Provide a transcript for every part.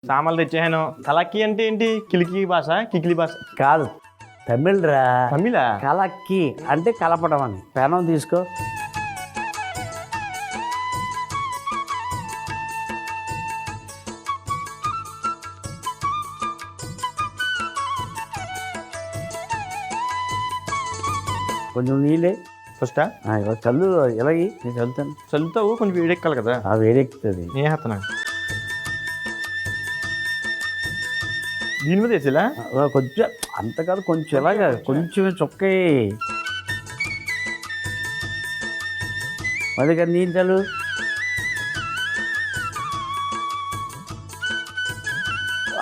సామాన్లు తెచ్చాను. కలక్కి అంటే ఏంటి? కిలికి భాష, కికిలి భాష కాదు, తమిళ్ రా. తమిళా? కలక్కి అంటే కలపడం అని. పెనం తీసుకో. కొంచెం నీళ్ళే ఫస్టా చల్లు. ఎలాగి నేను చల్లుతాను. చల్లుతావు, కొంచెం వేడెక్కాలి కదా. వేడెక్కుతుంది. నేహతనా దీని మీద వేసేలా కొంచెం అంత కాదు, కొంచెం ఎలాగా కొంచెం చొక్కే మళ్ళీ కానీ నీళ్ళు చల్లు.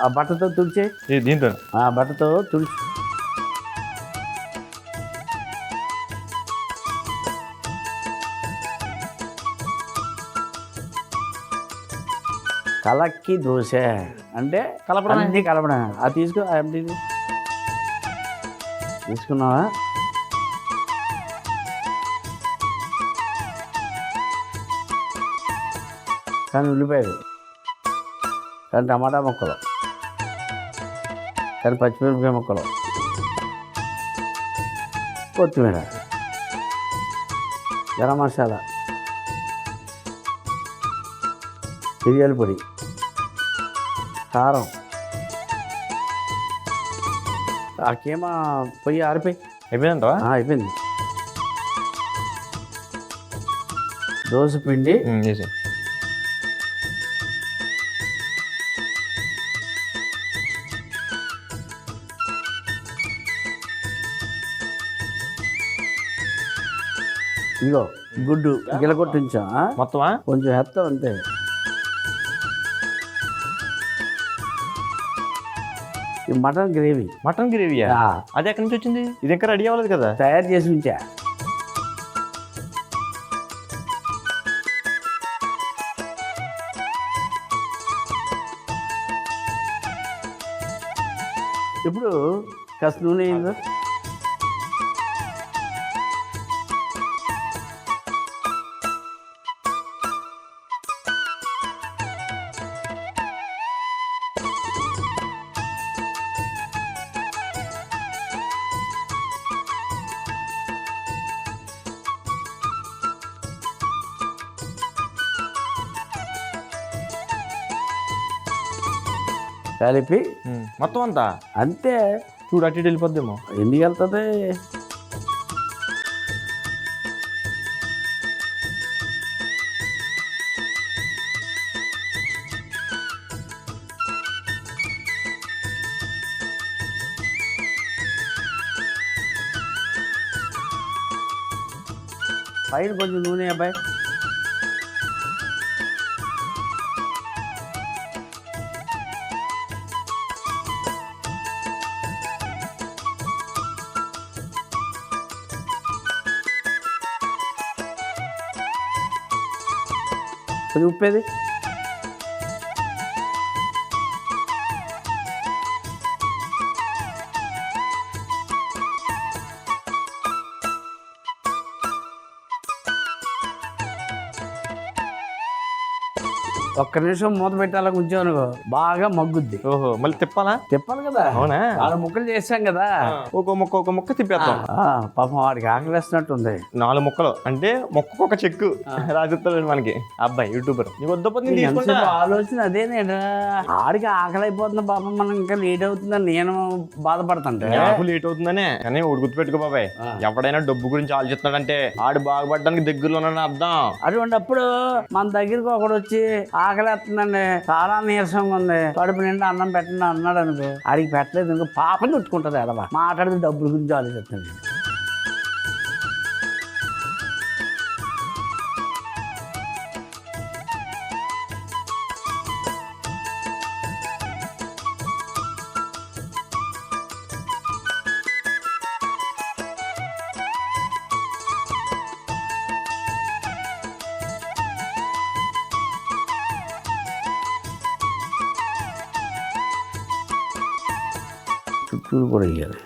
ఆ బట్టతో తుడిచే. దీంతో ఆ బట్టతో తుడిచి. కలక్కి దోశ అంటే కలపడం. అన్నీ కలపడం. అది తీసుకో. ఎంటీ తీసుకున్నావా? కానీ ఉల్లిపాయలు, కానీ టమాటా ముక్కలు, కానీ పచ్చిమిరపకాయ ముక్కలు, కొత్తిమీర, గరం మసాలా, మిరియాల పొడి, కారం. ఆకేమా పొయ్యి ఆరిపోయి అయిపోయిందంటవా? అయిపోయింది. దోశ పిండి చేసే ఇదిగో గుడ్డు గిలగొట్టించా. మొత్తమా? కొంచెం హెత్తం అంతే. ఈ మటన్ గ్రేవీ. మటన్ గ్రేవీయా? అది ఎక్కడి నుంచి వచ్చింది? ఇది ఇంకా రెడీ అవ్వలేదు కదా. తయారు చేసి ఉంచా. ఇప్పుడు కాస్త నూనె అయిందో. కలిపి మొత్తం అంతా అంతే. చూడు అటు ఇటు వెళ్ళిపోద్దేమో. ఎందుకు వెళ్తుంది? పైన కొంచెం నూనె అబ్బాయి. కొంచెం ఉప్పేది. ఒక్క నిమిషం మూత పెట్టాలని ఉంచావు బాగా మగ్గుద్ది. ఓహో, మళ్ళీ తిప్పాలా? తిప్పాలి కదా. అవునా? 4 ముక్కలు చేసాం కదా. ఒక ముక్క తిప్పేస్తాం. పాపం వాడికి ఆకలిస్తున్నట్టుంది. 4 ముక్కలు అంటే మొక్కకొక చెక్కు రాసిస్తాడు మనకి అబ్బాయి యూట్యూబర్. నీకు వద్ద ఆలోచన అదేనేడా. ఆడికి ఆకలి అయిపోతుంది పాపం. మనం ఇంకా లేట్ అవుతుందని నేను బాధపడుతుంటే. నాకు లేట్ అవుతుందనే. కానీ ఒకటి గుర్తుపెట్టుకో బాబాయ్, ఎవడైనా డబ్బు గురించి ఆలోచిస్తున్నాడంటే ఆడు బాగుపడడానికి దగ్గరలో ఉన్నాడని అర్థం. అటువంటిప్పుడు మన దగ్గరికి ఒకడు వచ్చి ఆకలేస్తుందండి, చాలా నీరసంగా ఉంది, కడుపు నిండా అన్నం పెట్టండి అన్నాడు అనుకో, ఆడికి పెట్టలేదు ఇంకో పాపం చుట్టుకుంటుంది. ఎడబా మాట్లాడితే డబ్బుల గురించి ఆలోచిస్తుంది. చుట్టూరు కూడా వేయాలి.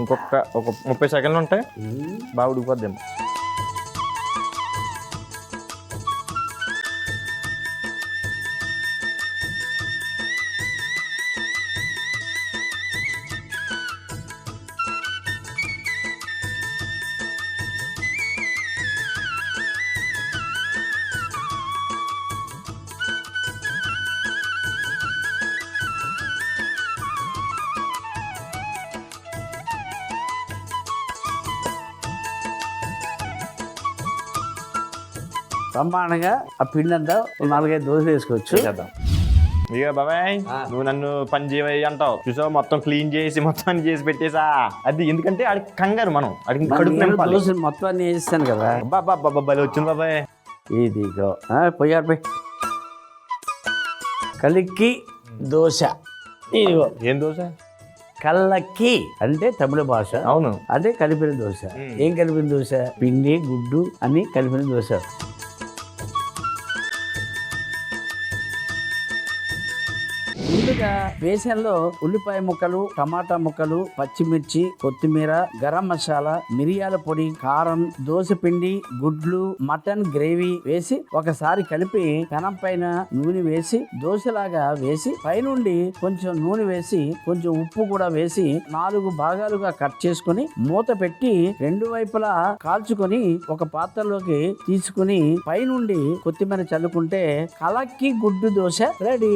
ఒక 30 సెకండ్లు ఉంటాయి బాగా ఉడికిపోద్దేమో. బ్రహ్మాండంగా ఆ పిండి అంతా 4-5 దోశలు వేసుకోవచ్చు. చేద్దాం. ఇక బాబాయ్ నువ్వు నన్ను పని చేయవయ్యి అంటావు చూసావు, మొత్తం క్లీన్ చేసి మొత్తం చేసి పెట్టేసా. అది ఎందుకంటే ఆడికి కంగారు, మనం అడిగి కడుపు నింపాలి. దోశలు మొత్తం అన్ని వేస్తాను కదా. బాబా వచ్చింది బాబాయ్. ఇదిగో పోయారు పోయి కలిక్కి దోశ. ఇదిగో ఏం దోశ? కల్లక్కి అంటే తమిళ భాష. అవును, అదే కలిపిన దోశ. ఏం కలిపిన దోశ? పిండి గుడ్డు అని కలిపిన దోశ. ముందుగా బేసన్లో ఉల్లిపాయ ముక్కలు, టమాటా ముక్కలు, పచ్చిమిర్చి, కొత్తిమీర, గరం మసాలా, మిరియాల పొడి, కారం, దోశ పిండి, గుడ్లు, మటన్ గ్రేవీ వేసి ఒకసారి కలిపి పెనం పైన నూనె వేసి దోశలాగా వేసి పైనుండి కొంచెం నూనె వేసి కొంచెం ఉప్పు కూడా వేసి 4 భాగాలుగా కట్ చేసుకుని మూత పెట్టి 2 వైపులా కాల్చుకొని ఒక పాత్రలోకి తీసుకుని పైనుండి కొత్తిమీర చల్లుకుంటే కలక్కి గుడ్డు దోశ రెడీ.